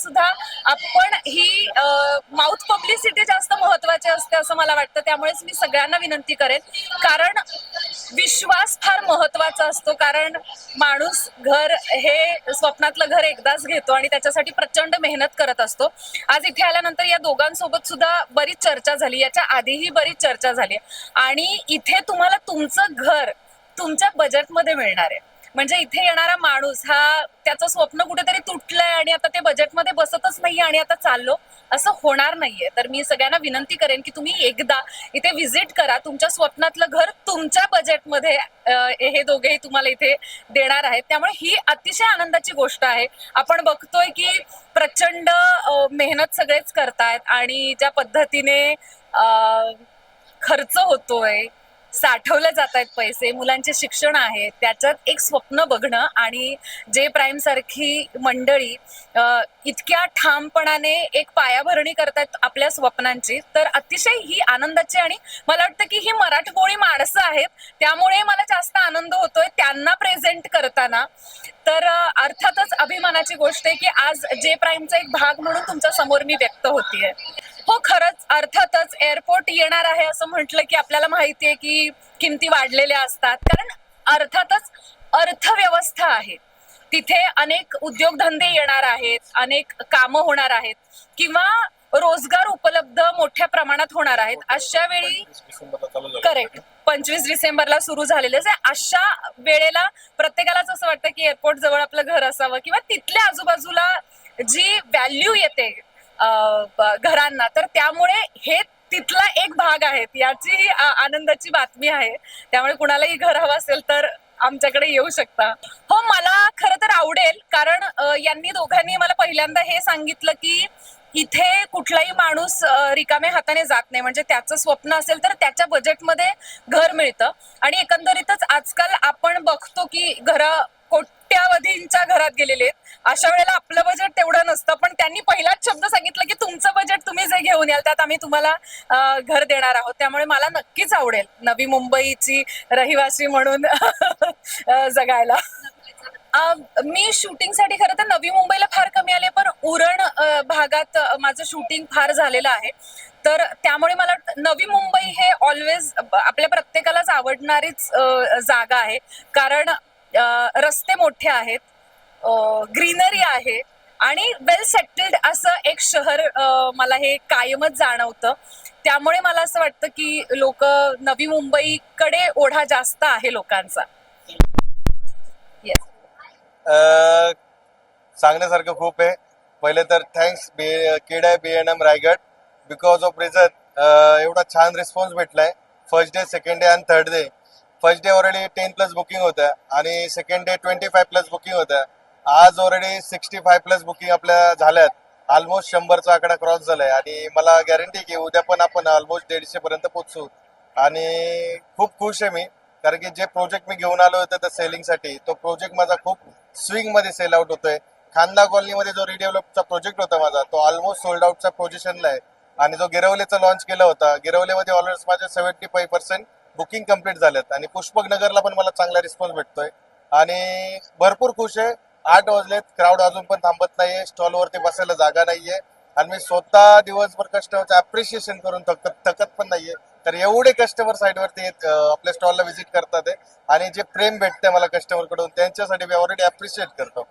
सुद्धा आपण ही mouth publicity जास्त महत्वाची असते असं मला वाटतं. त्यामुळेच मी सगळ्यांना विनंती करेन, कारण विश्वास फार महत्वाचा असतो. कारण माणूस घर हे स्वप्नातलं घर एकदाच घेतो आणि त्याच्यासाठी प्रचंड मेहनत करत असतो. आज इथे आल्यानंतर या दोघांसोबत सुद्धा बरीच चर्चा झाली, याच्या आधीही बरीच चर्चा झाली आणि इथे तुम्हाला तुमचं घर तुमच्या बजेटमध्ये मिळणार आहे. म्हणजे इथे येणारा माणूस हा त्याचं स्वप्न कुठेतरी तुटलंय आणि आता ते बजेटमध्ये बसतच नाहीये आणि आता चाललो, असं होणार नाहीये. तर मी सगळ्यांना विनंती करेन की तुम्ही एकदा इथे व्हिजिट करा. तुमच्या स्वप्नातलं घर तुमच्या बजेटमध्ये हे दोघेही तुम्हाला इथे देणार आहेत. त्यामुळे ही अतिशय आनंदाची गोष्ट आहे. आपण बघतोय की प्रचंड मेहनत सगळेच करतायत आणि ज्या पद्धतीने खर्च होतोय, साठवले जात आहेत पैसे, मुलांचे शिक्षण आहे, त्याच्यात एक स्वप्न बघणं आणि जे प्राईम सारखी मंडळी इतक्या ठामपणाने एक पायाभरणी करतायत आपल्या स्वप्नांची, तर अतिशय ही आनंदाची आणि मला वाटतं की ही मराठमोळी माणसं आहेत, त्यामुळे मला जास्त आनंद होतोय त्यांना प्रेझेंट करताना. तर अर्थातच अभिमानाची गोष्ट आहे की आज जे प्राईमचा एक भाग म्हणून तुमच्या समोर मी व्यक्त होतीये. हो, खरंच अर्थातच एअरपोर्ट येणार आहे असं म्हटलं की आपल्याला माहितीये की किमती वाढलेल्या असतात, कारण अर्थातच अर्थव्यवस्था आहे. तिथे अनेक उद्योगधंदे येणार आहेत, अनेक कामं होणार आहेत किंवा रोजगार उपलब्ध मोठ्या प्रमाणात होणार आहेत. अशा वेळी करेक्ट 25 डिसेंबरला सुरू झालेले अशा वेळेला प्रत्येकालाच असं वाटतं की एअरपोर्ट जवळ आपलं घर असावं किंवा तिथल्या आजूबाजूला जी व्हॅल्यू येते घरांना, तर त्यामुळे हे तिथला एक भाग आहे, याची आनंदाची बातमी आहे. त्यामुळे कुणालाही घर हवं असेल तर आमच्याकडे येऊ शकता. हो, मला खरं तर आवडेल, कारण यांनी दोघांनी मला पहिल्यांदा हे सांगितलं की इथे कुठलाही माणूस रिकाम्या हाताने जात नाही. म्हणजे त्याचं स्वप्न असेल तर त्याच्या बजेटमध्ये घर मिळतं आणि एकंदरीतच आजकाल आपण बघतो की कोट्यावधींच्या घरात गेलेले आहेत. अशा वेळेला आपलं बजेट तेवढं नसतं, पण त्यांनी पहिलाच शब्द सांगितलं की तुमचं बजेट तुम्ही जे घेऊन याल त्यात आम्ही तुम्हाला घर देणार आहोत. त्यामुळे मला नक्कीच आवडेल नवी मुंबईची रहिवासी म्हणून जगायला. मी शूटिंगसाठी खरं तर नवी मुंबईला फार कमी आले, पण उरण भागात माझं शूटिंग फार झालेलं आहे. तर त्यामुळे मला नवी मुंबई हे ऑलवेज आपल्या प्रत्येकालाच आवडणारीच जागा आहे, कारण रस्ते मोठे आहेत, ग्रीनरी आहे आणि वेल सेटल्ड असं एक शहर मला हे कायमच जाणवतं. त्यामुळे मला असं वाटतं की लोक नवी मुंबईकडे ओढा जास्त आहे लोकांचा. येस. सांगण्यासारखं खूप आहे. पहिले तर थँक्स केडा BNM Raigad, because of reason एवढा छान रिस्पॉन्स भेटलाय. फर्स्ट डे, सेकंड डे आणि third day. First day already 10+ booking होत्या आणि सेकंड डे 25+ बुकिंग होत्या. आज ऑलरेडी 65+ बुकिंग आपल्या झाल्यात. ऑलमोस्ट 100चा आकडा क्रॉस झालाय आणि मला गॅरंटी की उद्या पण आपण ऑलमोस्ट 150 पर्यंत पोहोचू. आणि खूप खुश आहे मी, कारण की जे प्रोजेक्ट मी घेऊन आलो होतो त्या सेलिंगसाठी, तो प्रोजेक्ट माझा खूप स्विंग मध्ये सेल आउट होतोय. खांदा कॉलनीमध्ये जो रिडेव्हलपचा प्रोजेक्ट होता माझा, तो ऑलमोस्ट सोल्ड आउटच्या पोझिशनला आहे. आणि जो गिरवलेचा लॉन्च केला होता, गिरवलेमध्ये ऑलरेडी माझे 75% बुकिंग कम्प्लीट झालेत आणि पुष्पक नगरला पण मला चांगला रिस्पॉन्स भेटतोय आणि भरपूर खुश आहे. 8 वाजलेत, क्राऊड अजून पण थांबत नाहीये, स्टॉलवरती बसायला जागा नाहीये आणि मी स्वतः दिवसभर कस्टमरचं अप्रिशिएशन करून थकत पण नाहीये. तर एवढे कस्टमर साईडवरती आपल्या स्टॉलला व्हिजिट करतात आणि जे प्रेम भेटते मला कस्टमर कडून, त्यांच्यासाठी मी ऑलरेडी अप्रिशिएट करतो.